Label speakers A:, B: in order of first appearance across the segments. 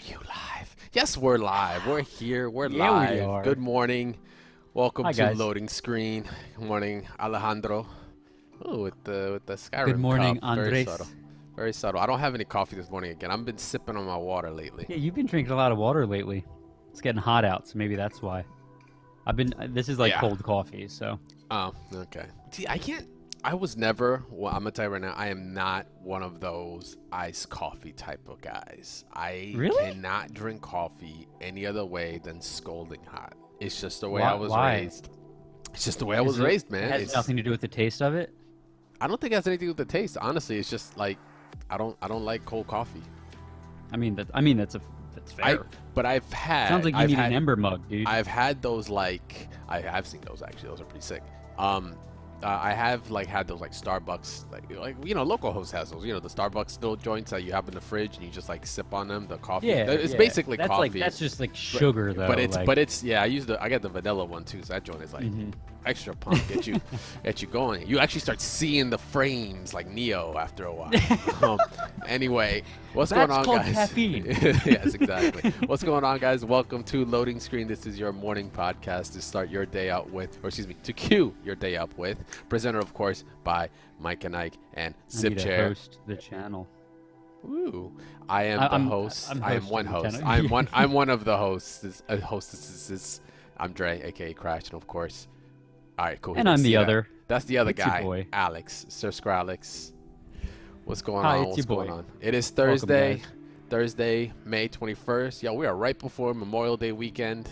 A: you live? Yes, we're live. We're here. We're
B: Yeah, we
A: live.
B: are.
A: Good morning. Welcome
B: Hi,
A: to
B: guys.
A: Loading Screen. Good morning, Alejandro. Oh, with the
B: Good
A: Skyrim
B: morning,
A: cup. Very subtle.
B: Andres.
A: Very subtle. I don't have any coffee this morning again. I've been sipping on my water lately.
B: Yeah, you've been drinking a lot of water lately. It's getting hot out, so maybe that's why. This is like
A: Yeah.
B: cold coffee, so.
A: Oh, okay. See, I can't. I was never. Well, I'm gonna tell you right now. I am not one of those iced coffee type of guys. I
B: Really?
A: cannot drink coffee any other way than scalding hot. It's just the way
B: Why-
A: I was
B: why?
A: raised. It's just the way I was raised, man.
B: It has
A: It's-
B: nothing to do with the taste of it.
A: I don't think it has anything to do with the taste. Honestly, it's just like I don't like cold coffee.
B: That's fair.
A: But I've had.
B: Sounds like you
A: I've
B: need
A: had,
B: an ember mug, dude.
A: I've had those like I've seen those actually. Those are pretty sick. I have like had those like Starbucks like local host has those. The Starbucks little joints that you have in the fridge and you just like sip on them. The coffee.
B: Yeah,
A: It's
B: yeah.
A: basically
B: that's
A: coffee.
B: Like, that's just like sugar, though.
A: But it's yeah. I get the vanilla one too. So that joint is like extra pump. Get you going. You actually start seeing the frames like Neo after a while. Anyway, what's
B: That's
A: going on,
B: called
A: guys?
B: caffeine.
A: Yes, exactly. What's going on, guys? Welcome to Loading Screen. This is your morning podcast to start your day out with, or excuse me, to cue your day up with. Presented, of course, by Mike and Ike and
B: I need to
A: Zipchair.
B: host the channel.
A: Ooh, I am
B: I'm-
A: the host.
B: I'm
A: I am
B: hosting
A: one
B: the
A: host.
B: channel.
A: I'm one of the hosts. Hostesses. I'm Dre, aka Crash, and of course, all right, cool.
B: And I'm the other.
A: That's the other
B: It's your
A: guy,
B: boy.
A: Alex, Sir Skrillex. What's going
B: Hi,
A: on?
B: it's
A: What's
B: your boy.
A: going on? It is
B: Welcome,
A: Thursday.
B: guys.
A: Thursday, May 21st. Yo, we are right before Memorial Day weekend,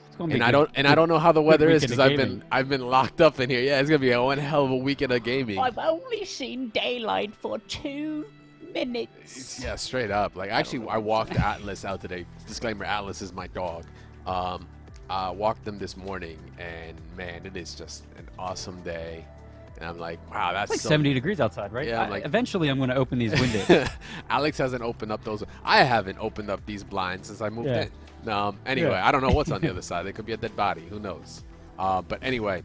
B: It's gonna be
A: and
B: a
A: I
B: good-
A: don't I don't know how the weather is
B: weekend
A: because
B: of gaming.
A: I've been locked up in here. Yeah, it's gonna be one hell of a weekend of gaming.
C: I've only seen daylight for 2 minutes.
A: Yeah, straight up. Like, actually, I walked Atlas out today. Disclaimer: Atlas is my dog. I walked them this morning, and man, it is just an awesome day. And I'm like, wow, that's
B: It's like
A: so
B: 70 degrees outside, right?
A: Yeah, I'm like-
B: Eventually, I'm going to open these windows.
A: Alex hasn't opened up those. I haven't opened up these blinds since I moved
B: Yeah.
A: in. Anyway,
B: Yeah.
A: I don't know what's on the other side. There could be a dead body. Who knows? But anyway,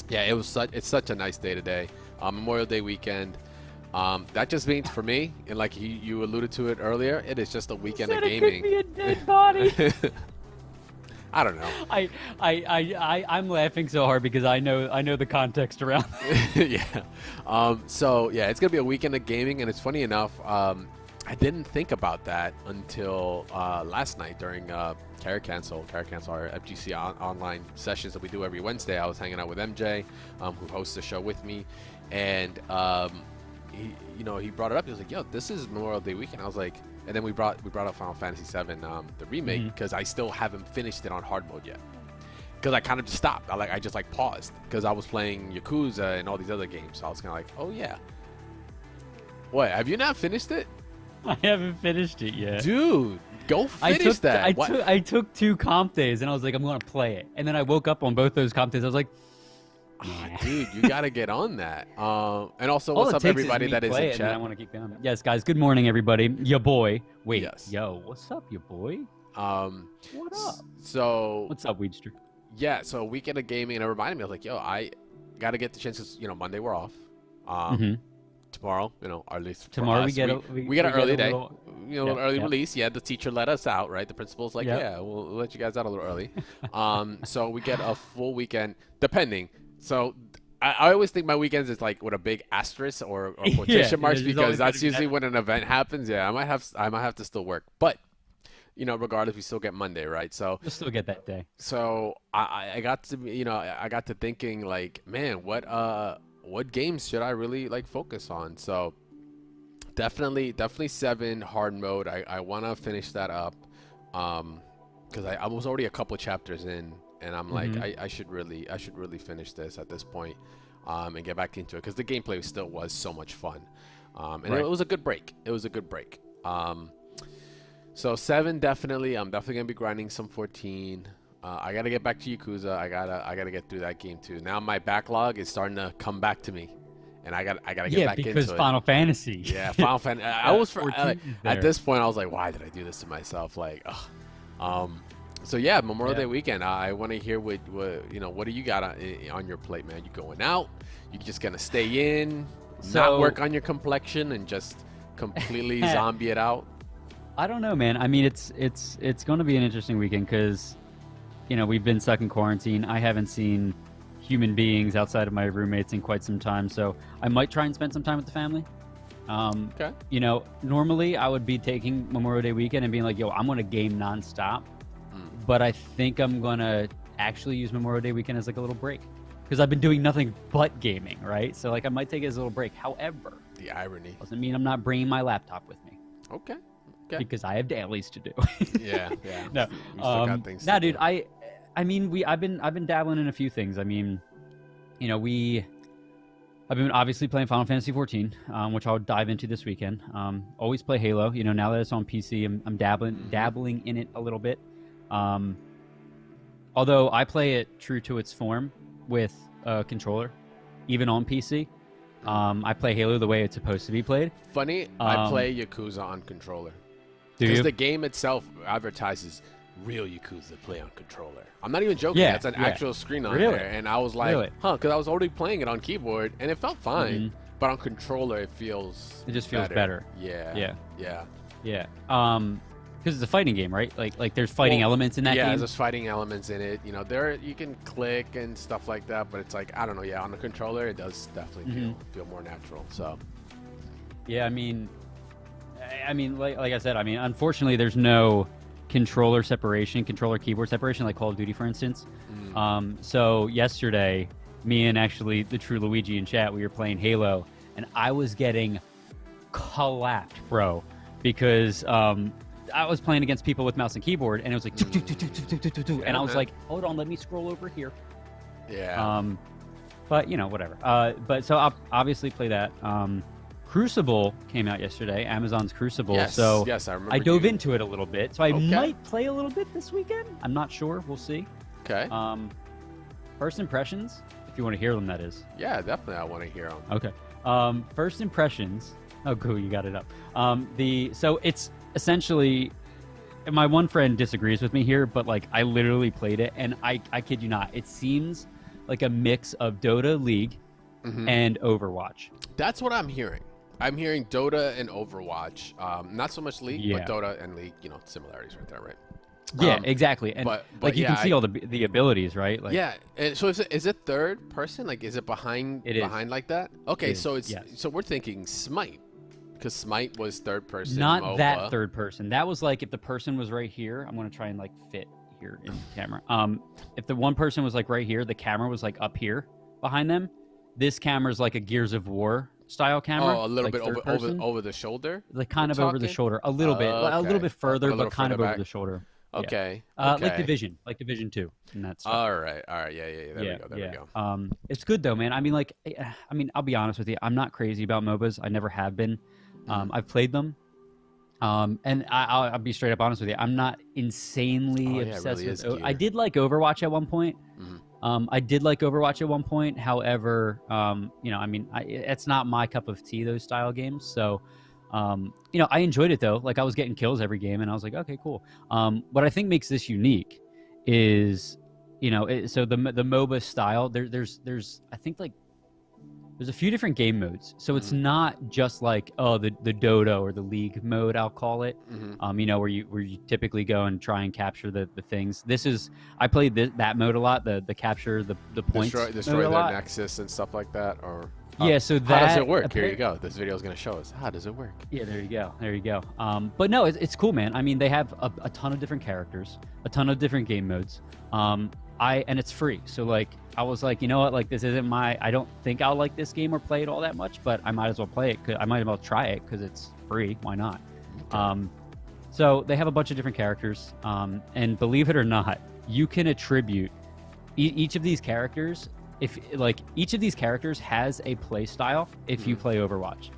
A: yeah, it's such a nice day today. Memorial Day weekend. That just means for me, and like you alluded to it earlier, it is just a weekend of
B: Said it
A: gaming.
B: could be a dead body.
A: I don't know.
B: I'm laughing so hard because I know the context around.
A: Yeah. So yeah, it's gonna be a weekend of gaming, and it's funny enough. I didn't think about that until last night during Carrot Cancel, our FGC online sessions that we do every Wednesday. I was hanging out with MJ, who hosts the show with me, and he brought it up. He was like, "Yo, this is Memorial Day weekend." I was like, and then we brought up Final Fantasy VII, the remake, because I still haven't finished it on hard mode yet. Because I kind of just stopped. I just like paused because I was playing Yakuza and all these other games. So I was kind of like, "Oh yeah." What? Have you not finished it?
B: I haven't finished it yet.
A: Dude, go finish that.
B: I took 2 comp days and I was like, I'm going to play it. And then I woke up on both those comp days. I was like,
A: Ah, dude, you got to get on that. And also,
B: all
A: what's
B: it
A: up,
B: takes
A: everybody
B: is me
A: that is
B: play
A: in
B: it, and then I
A: chat?
B: want to keep going. Yes, guys. Good morning, everybody. Your boy. Wait.
A: Yes.
B: Yo, what's up, your boy? What up?
A: So
B: What's up, Weedster?
A: yeah, so weekend of gaming, and it reminded me. I was like, yo, I got to get the chances. Monday we're off. Tomorrow, or at least for
B: Tomorrow
A: us,
B: we get
A: an early day.
B: little-
A: An early
B: yeah.
A: release. Yeah, the teacher let us out, right? The principal's like,
B: Yep.
A: yeah, we'll let you guys out a little early. So we get a full weekend, depending. So I always think my weekends is like with a big asterisk or quotation marks
B: there's
A: because
B: always
A: that's
B: gonna be
A: usually
B: that.
A: when an event happens. Yeah, I might have to still work, but regardless, we still get Monday, right? So
B: You'll still get that day.
A: I got to I got to thinking like, man, what games should I really like focus on? So definitely 7 hard mode. I want to finish that up because I was already a couple chapters in, and I'm like, I should really finish this at this point and get back into it because the gameplay still was so much fun, and
B: Right.
A: it was a good break. So 7 definitely. I'm definitely gonna be grinding some 14. I gotta get back to Yakuza. I gotta get through that game too. Now my backlog is starting to come back to me, and I gotta get back
B: because
A: into
B: Final Fantasy.
A: it. Yeah, Final Fantasy. I was
B: 14 is
A: at
B: there.
A: this point I was like, why did I do this to myself? Like, ugh. So yeah, Memorial
B: Yeah.
A: Day weekend. I want to hear what do you got on your plate, man? You going out? You just gonna stay in, not
B: So-
A: work on your complexion, and just completely zombie it out?
B: I don't know, man. I mean, it's going to be an interesting weekend because, you know, we've been stuck in quarantine. I haven't seen human beings outside of my roommates in quite some time, so I might try and spend some time with the family.
A: Okay.
B: You know, normally I would be taking Memorial Day weekend and being like, yo, I'm going to game nonstop. But I think I'm going to actually use Memorial Day weekend as like a little break because I've been doing nothing but gaming, right? So like I might take it as a little break. However,
A: The irony.
B: doesn't mean I'm not bringing my laptop with me
A: Okay. Okay.
B: because I have dailies to do.
A: Yeah. Yeah.
B: No,
A: We still got things.
B: nah,
A: to
B: dude.
A: do.
B: I mean, I've been dabbling in a few things. I mean, you know, I've been obviously playing Final Fantasy 14, which I'll dive into this weekend. Always play Halo. You know, now that it's on PC, I'm dabbling in it a little bit. Although I play it true to its form with a controller, even on PC. I play Halo the way it's supposed to be played.
A: Funny, I play Yakuza on controller.
B: Do
A: Because
B: you?
A: the game itself advertises real Yakuza play on controller. I'm not even joking.
B: Yeah,
A: That's an
B: yeah.
A: actual screen on
B: Really?
A: there. And I was like,
B: Really?
A: huh, because I was already playing it on keyboard, and it felt fine. But on controller, it feels
B: It just feels better.
A: Yeah.
B: Yeah.
A: Yeah.
B: Yeah. Because it's a fighting game, right? Like there's fighting
A: Well,
B: elements in that
A: yeah,
B: game.
A: there's fighting elements in it. You know, you can click and stuff like that, but it's like, I don't know. Yeah, on the controller, it does definitely feel more natural. So,
B: Yeah, I mean, like I said, I mean, unfortunately, there's no controller keyboard separation, like Call of Duty, for instance. So yesterday, me and actually the True Luigi in chat, we were playing Halo, and I was getting clapped, bro, because I was playing against people with mouse and keyboard, and it was like, and I was like, hold on, let me scroll over here.
A: yeah.
B: But you know, whatever. But so I'll obviously play that. Crucible came out yesterday, Amazon's Crucible.
A: Yes,
B: So
A: yes, I remember.
B: I dove into it a little bit. So I
A: Okay.
B: might play a little bit this weekend. I'm not sure. We'll see.
A: Okay.
B: First impressions, if you want to hear them, that is.
A: Yeah, definitely. I want to hear them.
B: Okay. First impressions. Oh, cool. You got it up. So it's essentially, my one friend disagrees with me here, but like I literally played it, and I kid you not, it seems like a mix of Dota, League, and Overwatch.
A: That's what I'm hearing. I'm hearing Dota and Overwatch. Not so much League,
B: Yeah.
A: but Dota and League. You know, similarities right there, right?
B: Yeah, exactly. And
A: but
B: like you
A: yeah,
B: can see all the abilities, right? Like,
A: yeah. And so is it third person? Like, is it behind
B: It is.
A: behind like that? Okay,
B: It
A: so
B: is,
A: it's
B: yes.
A: so we're thinking Smite, because Smite was third person.
B: not
A: MOBA.
B: that third person. That was like if the person was right here. I'm gonna try and like fit here in the camera. If the one person was like right here, the camera was like up here behind them. This camera's like a Gears of War style camera.
A: Oh, a little
B: like
A: bit
B: third
A: over
B: person.
A: over the shoulder.
B: Like kind
A: we're
B: of over the
A: talking?
B: shoulder, a little bit, a little
A: Okay.
B: bit further,
A: A little
B: but kind of
A: further
B: over
A: back.
B: the shoulder. Yeah.
A: Okay.
B: Like
A: okay.
B: Division 2 and that's
A: All right. Yeah. There we go. There we go.
B: It's good though, man. I mean, like, I'll be honest with you. I'm not crazy about MOBAs. I never have been. I've played them. And I'll be straight up honest with you. I'm not insanely obsessed
A: really
B: with.
A: is
B: I
A: gear.
B: did like Overwatch at one point. I did like Overwatch at one point. However, you know, I mean, it's not my cup of tea, those style games. So, you know, I enjoyed it though. Like I was getting kills every game, and I was like, okay, cool. What I think makes this unique is, you know, so the MOBA style. There's I think like there's a few different game modes. So it's not just like the Dota or the League mode, I'll call it. You know, where you typically go and try and capture the things. This is I played that mode a lot. The capture the points.
A: Destroy
B: mode a
A: their
B: lot.
A: nexus and stuff like that, or
B: Yeah, so
A: how does
B: that-
A: it work? Here you go. This video is going to show us how does it work.
B: Yeah, there you go. There you go. But no, it's cool, man. I mean, they have a ton of different characters, a ton of different game modes. And it's free. So like, I was like, you know what? Like, this isn't I don't think I'll like this game or play it all that much, but I might as well play it. I might as well try it because it's free. Why not? So they have a bunch of different characters. And believe it or not, you can attribute each of these characters. If like each of these characters has a play style if you play Overwatch,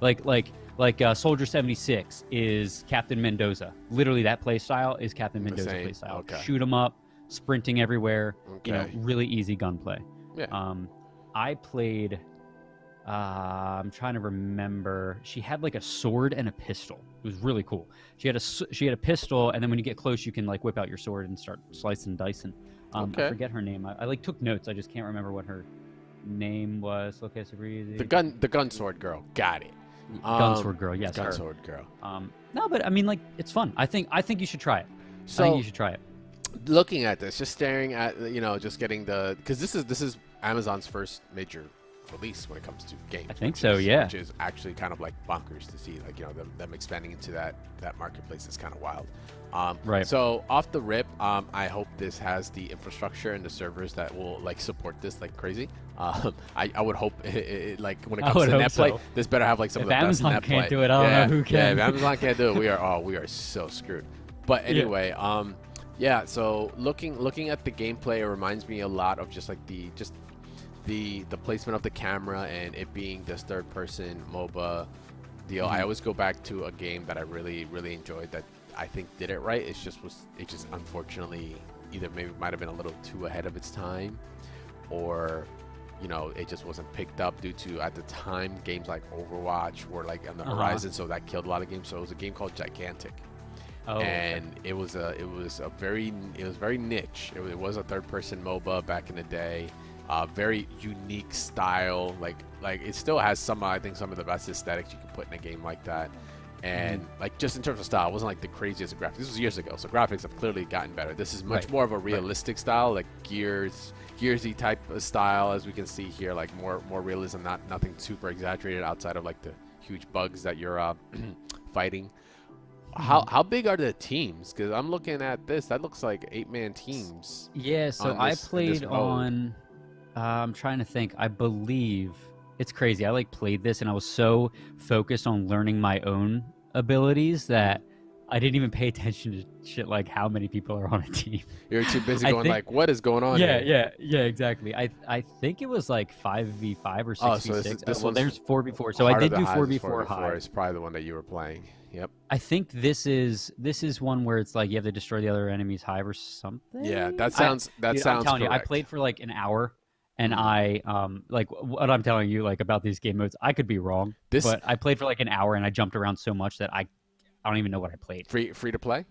B: like Soldier 76 is Captain Mendoza. Literally, that play style is Captain Mendoza
A: same.
B: play style.
A: Okay.
B: Shoot 'em up, sprinting everywhere. You know,
A: Okay.
B: really easy gunplay.
A: Yeah.
B: I played. I'm trying to remember. She had like a sword and a pistol. It was really cool. She had a pistol, and then when you get close, you can like whip out your sword and start slicing and dicing. I forget her name. I like took notes. I just can't remember what her name was. Okay, super easy.
A: The gun sword girl. Got it.
B: Gunsword Girl, yes, her.
A: Gunsword Girl.
B: No, but I mean, like, it's fun. I think you should try it.
A: So
B: I think you should try it.
A: looking at this, just staring at, just getting because this is Amazon's first major release when it comes to games.
B: I think so, yeah.
A: Which is actually kind of like bonkers to see, like, them expanding into that marketplace is kind of wild.
B: Right.
A: So off the rip, I hope this has the infrastructure and the servers that will like support this like crazy. I would hope like when it comes to net play, this better have like some of the best net play.
B: If Amazon can't do it, I don't know who can.
A: Yeah, if Amazon can't do it, we are so screwed. But anyway, yeah. So looking at the gameplay, it reminds me a lot of just like the placement of the camera and it being this third-person MOBA deal. I always go back to a game that I really enjoyed that I think did it right. It just unfortunately either maybe might have been a little too ahead of its time, or it just wasn't picked up due to, at the time, games like Overwatch were like on the horizon, so that killed a lot of games. So it was a game called Gigantic. And it was very niche. It was a third-person MOBA back in the day. Very unique style. Like it still has I think some of the best aesthetics you can put in a game like that. And like just in terms of style, it wasn't like the craziest of graphics. This was years ago, so graphics have clearly gotten better. This is much more of a realistic style, like Gearsy type of style, as we can see here. Like more realism, nothing super exaggerated outside of like the huge bugs that you're fighting. How big are the teams? Because I'm looking at this, that looks like 8-man teams.
B: Yeah, so I played on. I'm trying to think. I believe it's crazy. I like played this and I was so focused on learning my own abilities that I didn't even pay attention to shit like how many people are on a team.
A: You're too busy going like, what is going on here?
B: Yeah, exactly. I think it was like 5v5 or 6v6.
A: Oh, so this
B: well, there's 4v4. So I did do 4v4 high.
A: It's probably the one that you were playing. Yep.
B: I think this is one where it's like you have to destroy the other enemy's hive or something.
A: Yeah, that sounds
B: I'm telling
A: correct.
B: you, I played for like an hour. And I, like what I'm telling you, like about these game modes, I could be wrong, but I played for like an hour and I jumped around so much that I don't even know what I played.
A: Free to play?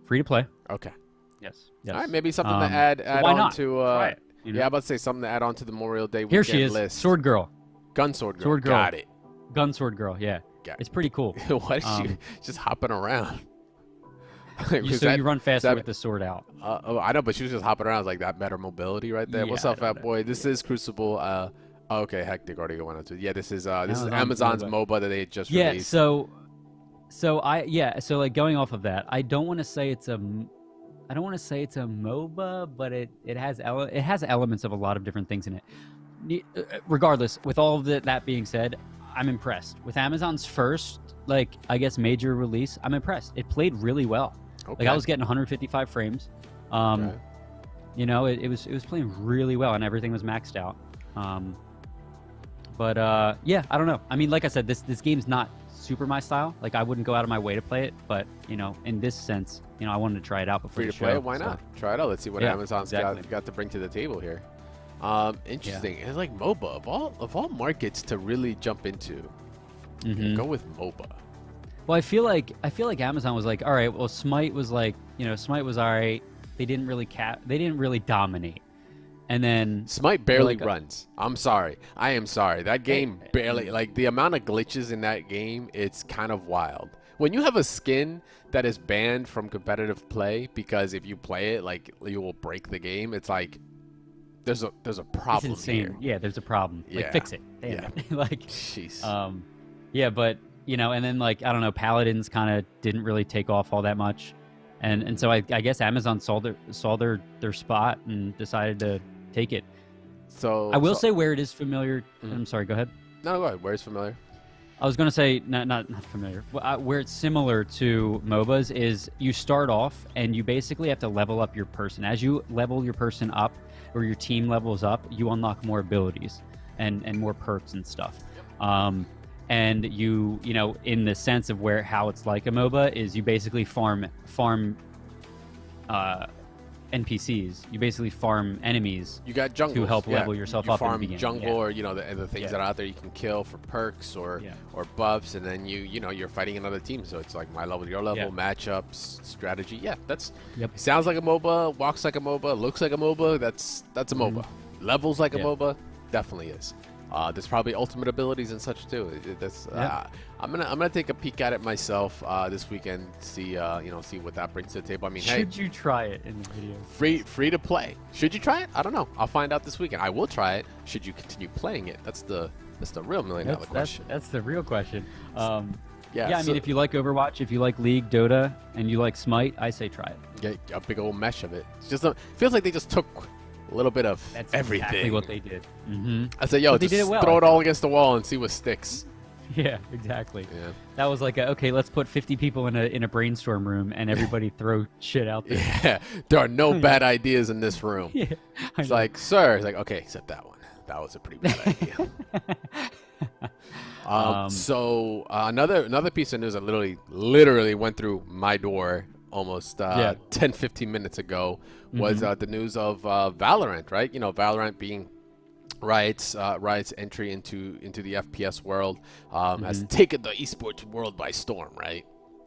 B: Free to play.
A: Okay.
B: Yes.
A: All right, maybe something to add on
B: not?
A: to.
B: Try it,
A: Yeah, I'm about to say something to add on to the Memorial Day weekend
B: Here she is,
A: list.
B: Sword Girl.
A: Gunsword Girl.
B: Sword Girl.
A: Got it.
B: Gunsword Girl. Yeah. It's pretty cool.
A: What is she just hopping around?
B: You run faster with the sword out.
A: I know, but she was just hopping around like that. Better mobility right there.
B: Yeah,
A: What's up, fat boy? This is Crucible. Okay, Hectic already went on to. Yeah, this is Amazon's MOBA that they just released.
B: So like going off of that, I don't want to say it's a MOBA, but it has elements of a lot of different things in it. Regardless, with all of that being said, I'm impressed with Amazon's first, like, I guess major release. I'm impressed. It played really well.
A: Okay.
B: Like I was getting 155 frames.
A: Okay.
B: It was playing really well and everything was maxed out. Yeah, I don't know. I mean, like I said, this game's not super my style. Like I wouldn't go out of my way to play it, but in this sense, I wanted to try it out before
A: Free
B: the
A: to
B: show.
A: play, why not? Try it out. Let's see what Amazon's
B: exactly.
A: got to bring to the table here. Interesting. And like MOBA, of all markets to really jump into, go with MOBA.
B: Well, I feel like Amazon was like, all right, well, Smite was like, Smite was all right. They didn't really dominate. And then
A: Smite barely runs. I'm sorry. I am sorry. That game barely, like the amount of glitches in that game, it's kind of wild. When you have a skin that is banned from competitive play because if you play it, like you will break the game, it's like there's a problem
B: it's insane.
A: here.
B: Yeah, there's a problem. Like fix it. Damn it. Like
A: jeez.
B: Yeah, but and then like I don't know, Paladins kind of didn't really take off all that much. And so I guess Amazon saw their spot and decided to take it.
A: So
B: I will say where it is familiar. I'm sorry. Go ahead.
A: No, go ahead. Where it's familiar?
B: I was gonna say not familiar. Where it's similar to MOBAs is you start off and you basically have to level up your person. As you level your person up or your team levels up, you unlock more abilities and more perks and stuff. And you in the sense of how it's like a MOBA is you basically farm NPCs. You basically farm enemies.
A: You got jungles
B: to help level yourself up.
A: You farm
B: in the
A: jungle, or the things that are out there you can kill for perks or buffs, and then you're fighting another team. So it's like my level, your level, matchups, strategy. Yeah, that's. It sounds like a MOBA, walks like a MOBA, looks like a MOBA. That's a MOBA. Levels like a MOBA, definitely is. There's probably ultimate abilities and such too. I'm gonna take a peek at it myself this weekend. See see what that brings to the table. I mean,
B: Should you try it in the video?
A: free to play. Should you try it? I don't know. I'll find out this weekend. I will try it. Should you continue playing it? That's the real $1,000,000 question.
B: That's the real question.
A: Yeah,
B: I mean, if you like Overwatch, if you like League, Dota, and you like Smite, I say try it.
A: Get a big old mesh of it. It's just feels like they just took a little bit of everything.
B: Exactly what they did.
A: I said, yo,
B: But they
A: just
B: did it well,
A: throw
B: I
A: it all against the wall and see what sticks.
B: Yeah, exactly.
A: Yeah.
B: That was like, okay, let's put 50 people in a brainstorm room and everybody thw shit out there.
A: Yeah, there are no bad ideas in this room.
B: Yeah,
A: It's like, sir, it's like, okay, except that one. That was a pretty bad idea. So another piece of news that literally went through my door almost 10-15 minutes ago was the news of Valorant, right? You know, Valorant being Riot's entry into the FPS world has taken the esports world by storm, right?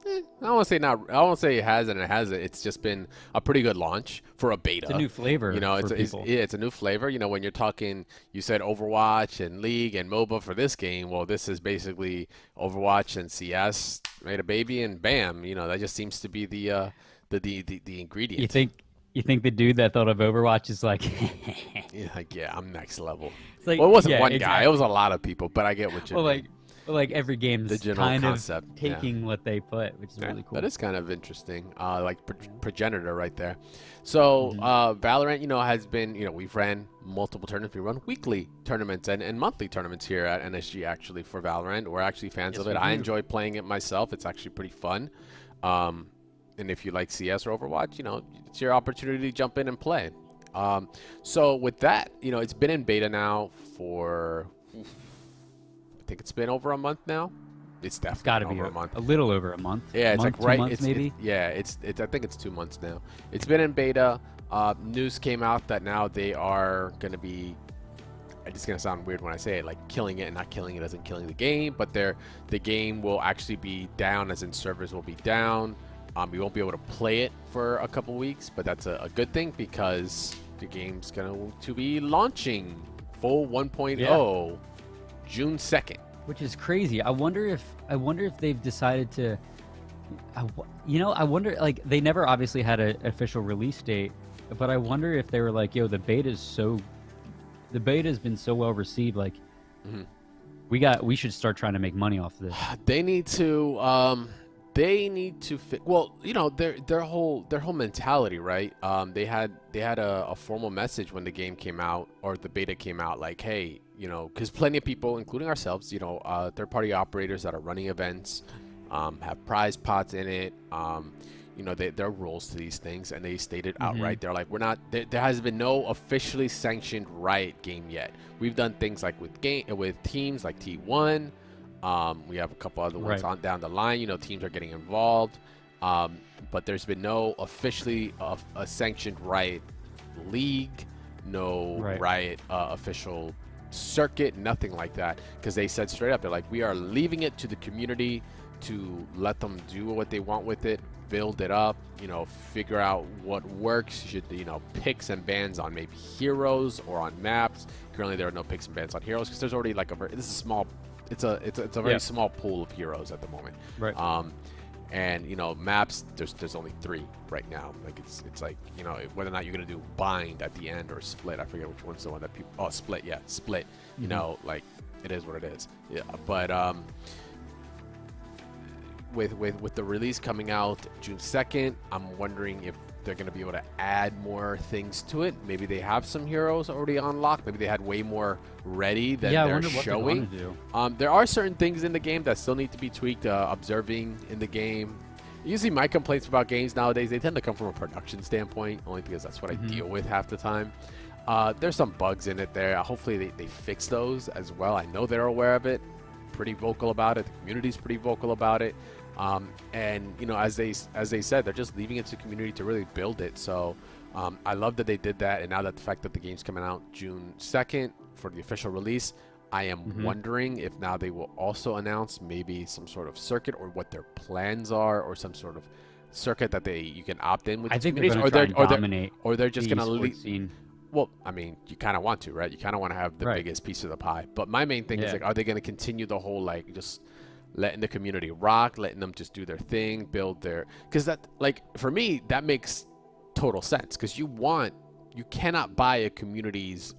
A: I don't want to say it has and it hasn't. It's just been a pretty good launch for a beta.
B: It's a new flavor.
A: You know,
B: it's
A: a new flavor. You know, when you're talking, you said Overwatch and League and MOBA for this game. Well, this is basically Overwatch and CS made a baby, and bam, you know, that just seems to be the ingredient.
B: You think the dude that thought of Overwatch is like,
A: yeah, I'm next level.
B: It's like,
A: Well, it wasn't
B: yeah,
A: one
B: exactly.
A: guy. It was a lot of people, but I get what you mean.
B: Like every game's
A: The general
B: kind
A: concept,
B: of taking what they put, which is really cool.
A: That is kind of interesting. Like progenitor right there. So Valorant, you know, has been, you know, we've ran multiple tournaments. We run weekly tournaments and monthly tournaments here at NSG actually for Valorant. We're actually fans of it. I enjoy playing it myself. It's actually pretty fun. And if you like CS or Overwatch, you know, it's your opportunity to jump in and play. So with that, you know, it's been in beta now for, I think it's been over a month now. It's definitely
B: got to be
A: over a month.
B: A little over a month.
A: Yeah, it's like right.
B: 2 months
A: It's
B: maybe.
A: It's I think it's 2 months now. It's been in beta. News came out that now they are going to be. It's going to sound weird when I say it, like killing it, and not killing it as in killing the game, but the game will actually be down, as in servers will be down. We won't be able to play it for a couple weeks, but that's a good thing because the game's going to be launching full 1.0 June 2nd.
B: Which is crazy. I wonder if they've decided to, I wonder, like, they never obviously had an official release date, but I wonder if they were like, yo, the beta's been so well received, like, we should start trying to make money off of this.
A: They need to well, you know, their whole mentality, right? They had a formal message when the game came out, or the beta came out, like, hey, you know, because plenty of people, including ourselves, you know, third-party operators that are running events have prize pots in it. You know, there are rules to these things, and they stated outright, they're like, we're not, there has been no officially sanctioned Riot game yet. We've done things like with teams like T1. We have a couple other ones on down the line. You know, teams are getting involved, but there's been no officially a sanctioned Riot league, no Riot official circuit, nothing like that, because they said straight up, they're like, we are leaving it to the community to let them do what they want with it, build it up, you know, figure out what works. You should, you know, picks and bans on maybe heroes or on maps. Currently there are no picks and bans on heroes because there's already like it's a very small pool of heroes at the moment. Right. And you know, maps, there's only 3 right now. Like it's like, you know, whether or not you're gonna do bind at the end or split. I forget which one's the one that people. Oh, split. Yeah, split. You know, like it is what it is. Yeah. But with the release coming out June 2nd, I'm wondering if they're going to be able to add more things to it. Maybe they have some heroes already unlocked. Maybe they had way more ready than they're showing. There are certain things in the game that still need to be tweaked. Observing in the game. Usually my complaints about games nowadays, they tend to come from a production standpoint, only because that's what I deal with half the time. There's some bugs in it there. Hopefully they fix those as well. I know they're aware of it. Pretty vocal about it. The community's pretty vocal about it. And you know, as they said, they're just leaving it to the community to really build it. So I love that they did that. And now that the fact that the game's coming out June 2nd for the official release, I am wondering if now they will also announce maybe some sort of circuit or what their plans are, or some sort of circuit that you can opt in with.
B: I think they're going to try and dominate.
A: Or they're just going to leave.
B: Scene.
A: Well, I mean, you kind of want to, right? You kind of want to have the
B: Right.
A: biggest piece of the pie. But my main thing is
B: Yeah.
A: like, are they going to continue the whole like just letting the community rock, letting them just do their thing, build their? Because that, like, for me, that makes total sense. Because you cannot buy a community's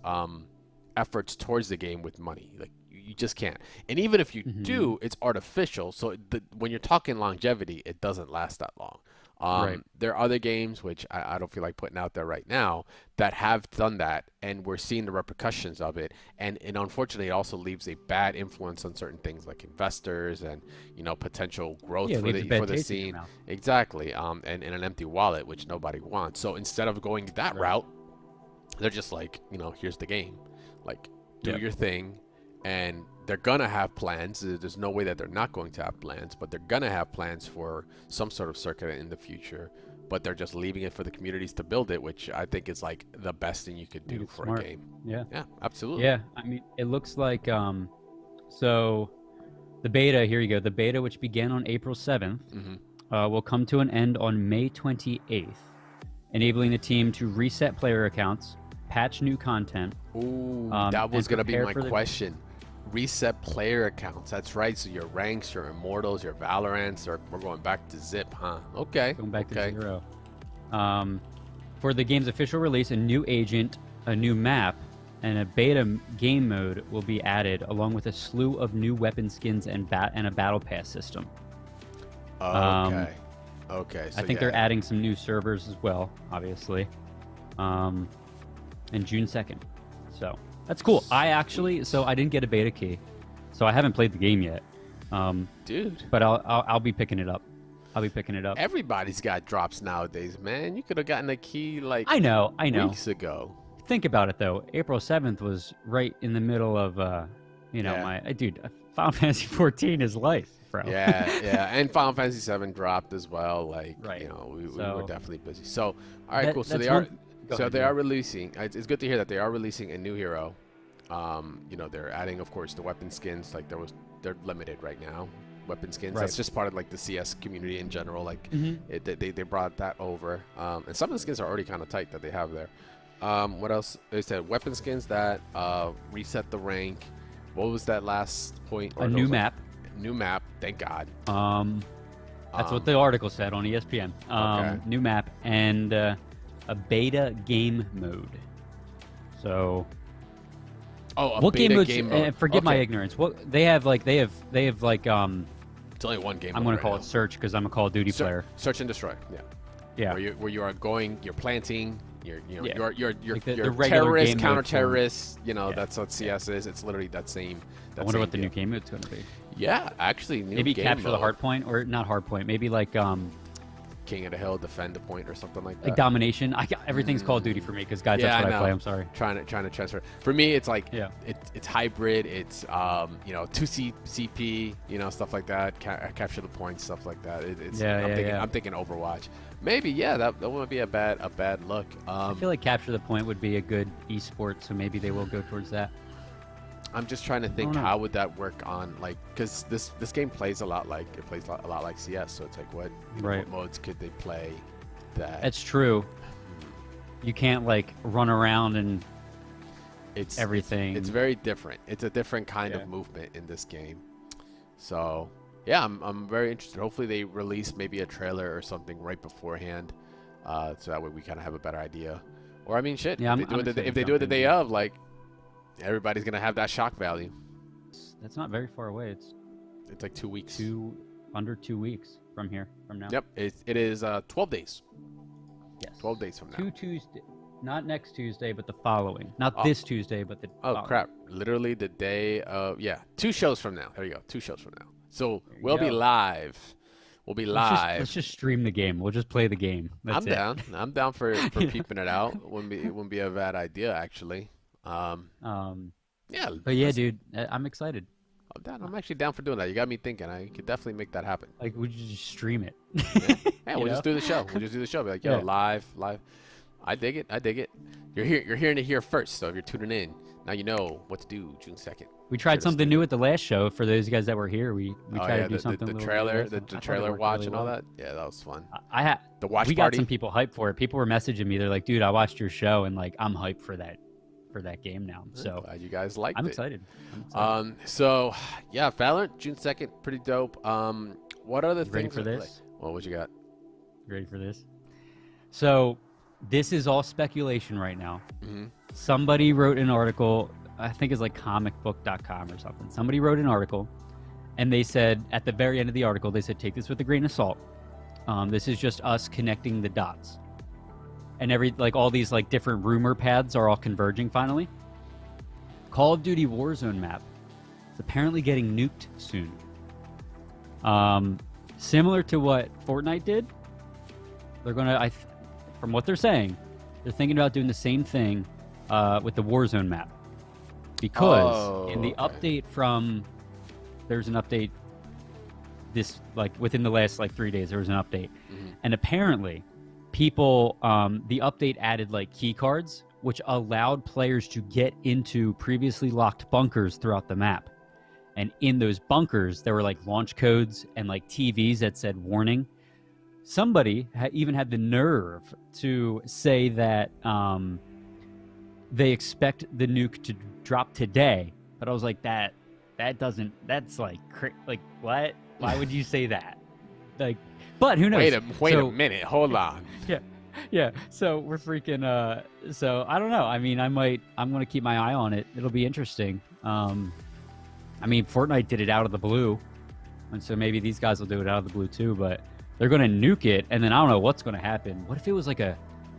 A: efforts towards the game with money. Like, you just can't. And even if you do, it's artificial. So when you're talking longevity, it doesn't last that long.
B: Right.
A: There are other games, which I don't feel like putting out there right now, that have done that, and we're seeing the repercussions of it. And unfortunately, it also leaves a bad influence on certain things like investors and, potential growth
B: Yeah, it leaves a bad
A: for the
B: taste in your
A: scene.
B: mouth.
A: Exactly. And an empty wallet, which nobody wants. So instead of going that route, they're just like, here's the game. Like, do your thing. And they're going to have plans. There's no way that they're not going to have plans, but they're going to have plans for some sort of circuit in the future. But they're just leaving it for the communities to build it, which I think is like the best thing you could do for
B: smart.
A: a game.
B: Yeah.
A: Yeah, absolutely.
B: Yeah. I mean, it looks like so the beta. Here you go. The beta, which began on April 7th, will come to an end on May 28th, enabling the team to reset player accounts, patch new content.
A: Ooh, that was
B: and
A: going to be
B: prepare
A: my
B: for the-
A: question. Reset player accounts. That's right. So your ranks, your immortals, your Valorants, we're going back to Zip, huh? Okay.
B: Going back
A: okay.
B: to 0. For the game's official release, a new agent, a new map, and a beta game mode will be added, along with a slew of new weapon skins and a battle pass system.
A: Okay. Okay. So
B: I think they're adding some new servers as well, obviously, in June 2nd. So that's cool. I didn't get a beta key, so I haven't played the game yet.
A: Dude.
B: But I'll be picking it up. I'll be picking it up.
A: Everybody's got drops nowadays, man. You could have gotten a key like
B: I know.
A: weeks ago.
B: Think about it though. April 7th was right in the middle of
A: Yeah.
B: Final Fantasy 14 is life, bro.
A: Yeah, and Final Fantasy 7 dropped as well. Like,
B: Right.
A: we
B: So-
A: were definitely busy. So, all right, cool. So
B: that's
A: they are,
B: Go
A: so
B: ahead,
A: they
B: yeah.
A: are releasing. It's good to hear that they are releasing a new hero. They're adding, of course, the weapon skins. Like they're limited right now. Weapon skins.
B: Right.
A: That's just part of like the CS community in general. Like,
B: Mhm.
A: they brought that over. And some of the skins are already kind of tight that they have there. What else? They said weapon skins that reset the rank. What was that last point?
B: A new map.
A: New map. Thank God.
B: That's what the article said on ESPN.
A: Okay.
B: New map and a beta game mode. So
A: Oh, a
B: what
A: beta
B: game mode? Forgive my
A: Okay.
B: ignorance. What they have like
A: It's only one game.
B: I'm
A: mode
B: gonna call
A: right
B: it search because I'm a Call of Duty
A: now.
B: player.
A: Search and destroy. Yeah.
B: Yeah.
A: Where you are going, you're planting, you're
B: Yeah.
A: you're
B: Like the
A: terrorist,
B: regular game mode form.
A: counter-terrorist.
B: Yeah.
A: That's what CS is. It's literally that same.
B: I wonder what the new game mode's gonna be.
A: Yeah, actually, new
B: Maybe
A: game
B: capture the
A: mode.
B: hard point, or not hard point. Maybe like
A: King of the Hill, defend the point, or something like that.
B: domination. Everything's Call of Duty for me because guys,
A: Yeah,
B: that's what
A: I
B: I play.
A: know.
B: I'm sorry.
A: Trying to transfer. For me, it's like
B: Yeah.
A: it's hybrid. It's 2C CP, stuff like that. Capture the points, stuff like that. I'm thinking Overwatch. Maybe that wouldn't be a bad look.
B: I feel like capture the point would be a good esport, so maybe they will go towards that.
A: I'm just trying to think
B: know.
A: how would that work on because this game plays a lot like CS. So it's like what modes could they play that
B: That's true. You can't like run around and
A: it's
B: everything.
A: It's very different. It's a different kind of movement in this game. So yeah, I'm very interested. Hopefully they release maybe a trailer or something right beforehand, so that way we kind of have a better idea. Or I mean, shit.
B: Yeah,
A: if they do it the day of, like everybody's gonna have that shock value.
B: That's not very far away. It's
A: It's like 2 weeks.
B: under 2 weeks from now.
A: Yep, it is 12 days.
B: Yes.
A: 12 days from now.
B: 2 Tuesday, not next Tuesday, but the following. Not
A: Oh.
B: this Tuesday, but the.
A: Oh
B: following.
A: crap! Literally the day of 2 shows from now. There you go. 2 shows from now. So
B: There you
A: we'll be
B: go.
A: live. We'll be live.
B: Let's just stream the game. We'll just play the game. That's
A: I'm
B: it.
A: down. I'm down for peeping it out. Wouldn't be a bad idea actually. Yeah.
B: But yeah, dude, I'm excited.
A: I'm down. I'm actually down for doing that. You got me thinking. I could definitely make that happen.
B: Like, would you just stream it?
A: Yeah, we'll
B: You
A: just
B: know?
A: do the show. We'll just do the show. Be like, yo,
B: Yeah.
A: live. I dig it. I dig it. You're hearing it here first. So if you're tuning in, now you know what to do. June 2nd.
B: We tried something new at the last show. For those guys that were here, we tried to do something.
A: The trailer watch and all that. Yeah, that was fun. The watch
B: we
A: party.
B: got some people hyped for it. People were messaging me. They're like, "Dude, I watched your show and like I'm hyped for that game now." So
A: glad you guys liked it.
B: I'm excited.
A: So yeah, Valorant June 2nd, pretty dope. What other things?
B: Ready for this?
A: Well, what you got?
B: Ready for this? So this is all speculation right now. Somebody wrote an article. I think it's like comicbook.com or something. Somebody wrote an article, and they said at the very end of the article, they said, take this with a grain of salt. This is just us connecting the dots. And all these like different rumor paths are all converging finally. Call of Duty Warzone map is apparently getting nuked soon. Similar to what Fortnite did, they're gonna, from what they're saying, they're thinking about doing the same thing with the Warzone map. Because in the update there's an update this, like within the last like 3 days, there was an update. And apparently people, the update added like key cards, which allowed players to get into previously locked bunkers throughout the map. And in those bunkers, there were like launch codes and like TVs that said warning. Somebody even had the nerve to say that they expect the nuke to drop today. But I was like, that's like what? Why would you say that? Like, but who knows?
A: Wait a minute. Hold on.
B: Yeah. So we're freaking. So I don't know. I mean, I'm gonna keep my eye on it. It'll be interesting. I mean, Fortnite did it out of the blue, and so maybe these guys will do it out of the blue too. But they're gonna nuke it, and then I don't know what's gonna happen. What if it was like you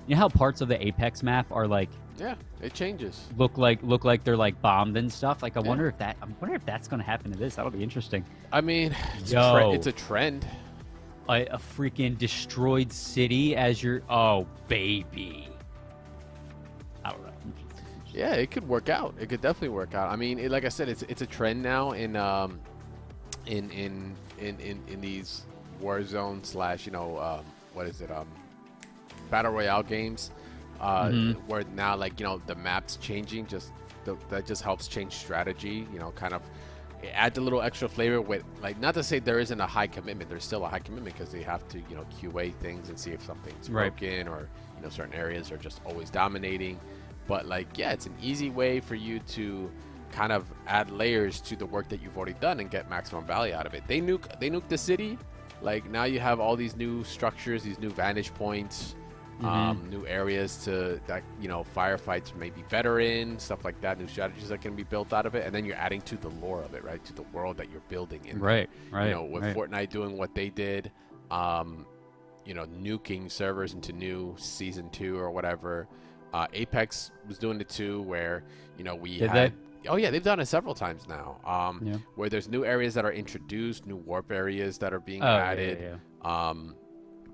B: know how parts of the Apex map are like?
A: Yeah, it changes.
B: Look like they're like bombed and stuff. Like I wonder if that's gonna happen to this. That'll be interesting.
A: I mean, it's a trend.
B: A freaking destroyed city as your baby. I don't know.
A: Yeah, it could work out. It could definitely work out. I mean, like I said, it's a trend now in these Warzone / what is it, battle royale games, where now the map's changing. That just helps change strategy. Kind of. It adds a little extra flavor with, not to say there isn't a high commitment. There's still a high commitment because they have to, QA things and see if something's broken or, certain areas are just always dominating. But it's an easy way for you to kind of add layers to the work that you've already done and get maximum value out of it. They nuke the city. Now you have all these new structures, these new vantage points, new areas that firefights may be better in, stuff like that, new strategies that can be built out of it, and then you're adding to the lore of it, right, to the world that you're building in. With Fortnite doing what they did, nuking servers into new season 2 or whatever. Apex was doing it too, where they've done it several times now, where there's new areas that are introduced, new warp areas that are being added,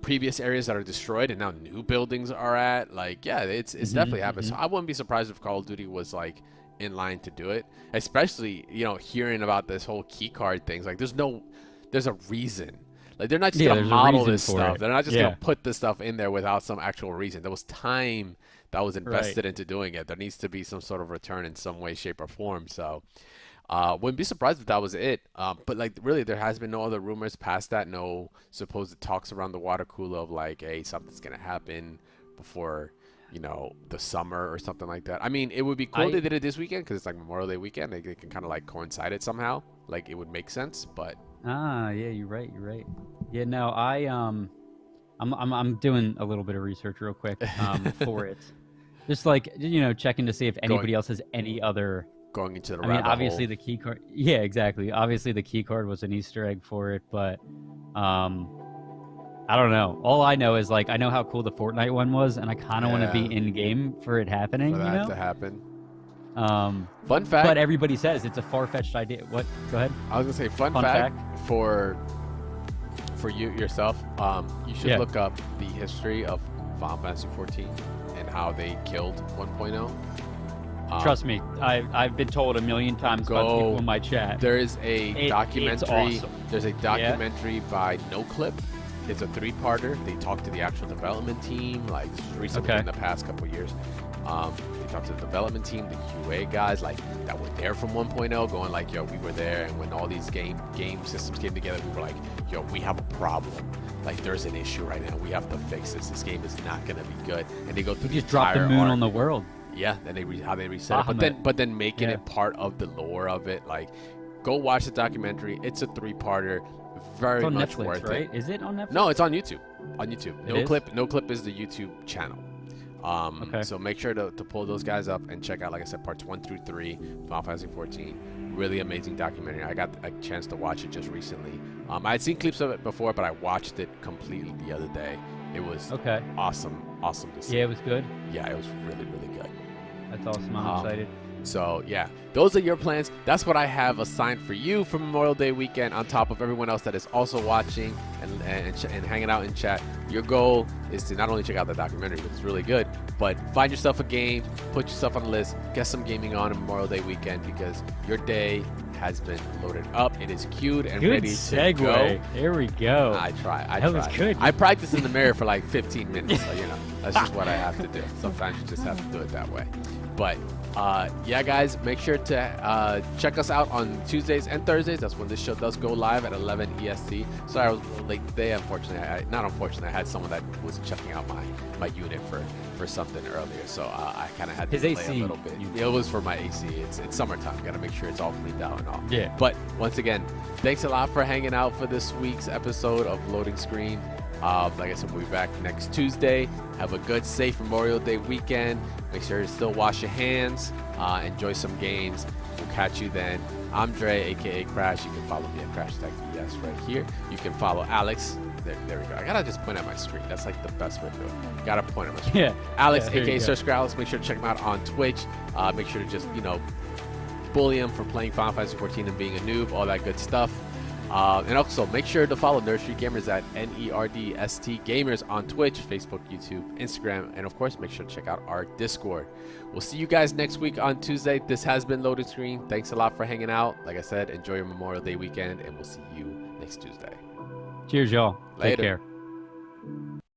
A: previous areas that are destroyed and now new buildings are at. It's definitely happened. So I wouldn't be surprised if Call of Duty was in line to do it, especially hearing about this whole key card things. There's a reason. They're not just gonna model this stuff. They're not just gonna put this stuff in there without some actual reason. There was time that was invested into doing it. There needs to be some sort of return in some way, shape, or form. So wouldn't be surprised if that was it. But really, there has been no other rumors past that. No supposed talks around the water cooler of hey, something's gonna happen before the summer or something like that. I mean, it would be cool if they did it this weekend because it's Memorial Day weekend. They can kind of coincide it somehow. It would make sense. But
B: yeah, you're right. Yeah, no, I'm doing a little bit of research real quick for it. Just checking to see if anybody else has any other
A: going into the
B: I mean, obviously the key card. Yeah, exactly. Obviously the key card was an Easter egg for it, but I don't know. All I know is I know how cool the Fortnite one was, and I kind of want to be in game for it happening.
A: For that to happen.
B: Fun fact. But everybody says it's a far-fetched idea. What? Go ahead.
A: I was gonna say fun fact for you yourself. You should look up the history of Final Fantasy 14 and how they killed 1.0.
B: Trust me, I've been told a million times by people in my chat.
A: There is a documentary.
B: It's awesome.
A: There's a documentary by NoClip It's a 3-parter. They talk to the actual development team, like recently in the past couple of years. They talk to the development team, the QA guys, like that were there from 1.0, going like, yo, we were there, and when all these game systems came together, we were like, yo, we have a problem. Like, there's an issue right now. We have to fix this. This game is not gonna be good. And they go through
B: You just drop the moon on the world.
A: Yeah, then how they reset it, but then making it part of the lore of it. Like, go watch the documentary. It's a 3-parter. Very
B: It's on
A: much
B: Netflix,
A: worth
B: right?
A: it.
B: Is it on Netflix?
A: No, it's on YouTube. On YouTube.
B: It
A: No clip is the YouTube channel. So make sure to pull those guys up and check out, like I said, parts 1 through 3, Final Fantasy 14. Really amazing documentary. I got a chance to watch it just recently. I had seen clips of it before, but I watched it completely the other day. It was awesome to see.
B: Yeah, it was good.
A: Yeah, it was really, really good.
B: That's awesome. I'm excited.
A: So yeah, those are your plans. That's what I have assigned for you for Memorial Day weekend, on top of everyone else that is also watching and hanging out in chat. Your goal is to not only check out the documentary, which is really good, but find yourself a game, put yourself on the list, get some gaming on Memorial Day weekend, because your day has been loaded up. It is queued and ready to go.
B: Here we go.
A: I try.
B: That was good.
A: I practice in the mirror for like 15 minutes. So, that's just what I have to do. Sometimes you just have to do it that way. But yeah, guys, make sure to check us out on Tuesdays and Thursdays. That's when this show does go live at 11 EST. Sorry, I was a little late today. Unfortunately, I had someone that was checking out my unit for something earlier, so I kind of had to delay a little bit. It was for my AC. It's summertime. Got to make sure it's all cleaned out and all.
B: Yeah.
A: But once again, thanks a lot for hanging out for this week's episode of Loading Screen. Like I said, we'll be back next Tuesday. Have a good, safe Memorial Day weekend. Make sure to still wash your hands. Enjoy some games. We'll catch you then. I'm Dre, aka Crash. You can follow me at CrashTechDS right here. You can follow Alex. There we go. I gotta just point at my screen. That's like the best way to do it. Gotta point at my screen.
B: Yeah.
A: Alex,
B: Yeah,
A: aka Sir Alex. Make sure to check him out on Twitch. Make sure to just bully him for playing Final Fantasy 14 and being a noob. All that good stuff. And also make sure to follow Nerd Street Gamers at NERDST Gamers on Twitch, Facebook, YouTube, Instagram, and of course make sure to check out our Discord. We'll see you guys next week on Tuesday. This has been Loading Screen. Thanks a lot for hanging out. Like I said, enjoy your Memorial Day weekend, and we'll see you next Tuesday.
B: Cheers, y'all.
A: Later.
B: Take care.